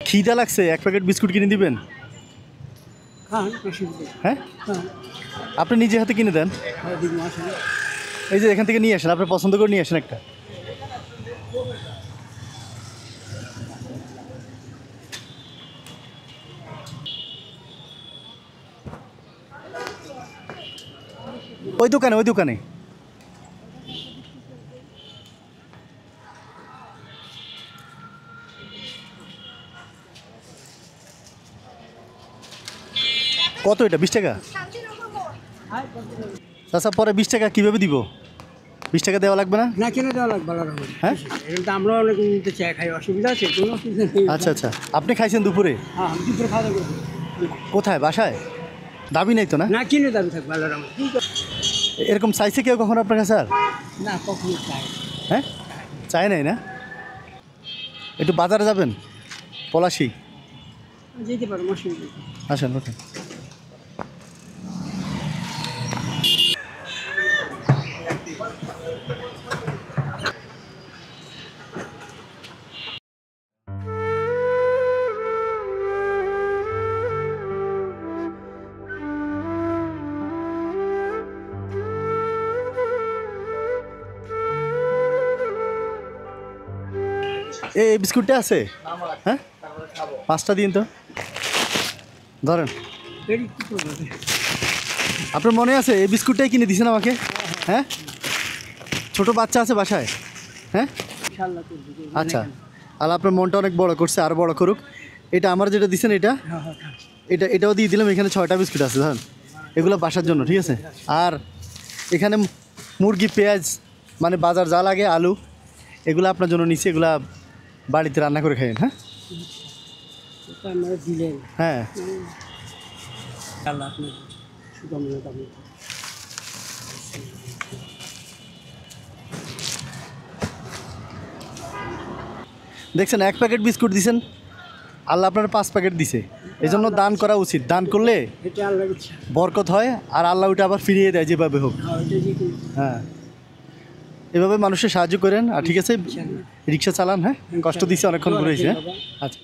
খিদা লাগছে, এক প্যাকেট বিস্কুট কিনে দিবেন? হ্যাঁ, আপনি নিজে হাতে কিনে দেন। এই যে এখান থেকে নিয়ে আসেন, আপনি পছন্দ করে নিয়ে আসেন একটা। ওই দোকানে, ওই দোকানে। কত এটা? 20 টাকা? আচ্ছা, পরে 20 টাকা কীভাবে দিব? 20 টাকা দেওয়া লাগবে না? না, কেন দেওয়া লাগবে? হ্যাঁ, এটা আমরা অনেক নিতে চাই, খাই, অসুবিধা আছে? কোনো অসুবিধা নেই। আচ্ছা আচ্ছা, আপনি খাইছেন দুপুরে? হ্যাঁ, দুপুরে খাওয়া দাওয়া করবো। কোথায়? বাসায়? দাবি নেই তো না? না, কিনে দাবি থাকবে আল্লাহর রহমতে। এরকম চাইছে কেউ কখনো আপনার কাছে? আর না, কখনো চাই। হ্যাঁ, চাই নাই না? একটু বাজারে যাবেন, পলাশি। যেতে পারো, অসুবিধা নেই। আসেন, ওঠেন। এই বিস্কুটটা আছে? হ্যাঁ, 5টা দিন তো, ধরেন। আপনার মনে আছে এই বিস্কুটটাই কিনে দিয়েছেন আমাকে? হ্যাঁ, ছোট বাচ্চা আছে বাসায়। হ্যাঁ, আচ্ছা, আর আপনার মনটা অনেক বড় করছে, আর বড় করুক। এটা আমার যেটা দিচ্ছেন, এটাও দিয়ে দিলাম। এখানে 6টা বিস্কুট আছে, ধরেন। এগুলো বাসার জন্য, ঠিক আছে? আর এখানে মুরগি, পেঁয়াজ, মানে বাজার যা লাগে, আলু, এগুলো আপনার জন্য নিচ্ছি। এগুলা বাড়িতে রান্না করে খাইন। হ্যাঁ, হ্যাঁ, দেখছেন, 1 প্যাকেট বিস্কুট দিছেন, আল্লাহ আপনার 5 প্যাকেট দিছে। এই জন্য দান করা উচিত। দান করলে বরকত হয়, আর আল্লাহ ওইটা আবার ফিরিয়ে দেয় যেভাবে হোক। হ্যাঁ, এভাবে মানুষের সাহায্য করেন। আর ঠিক আছে, রিক্সা চালান। হ্যাঁ, কষ্ট দিচ্ছে, অনেকক্ষণ ঘুরে এসে। আচ্ছা।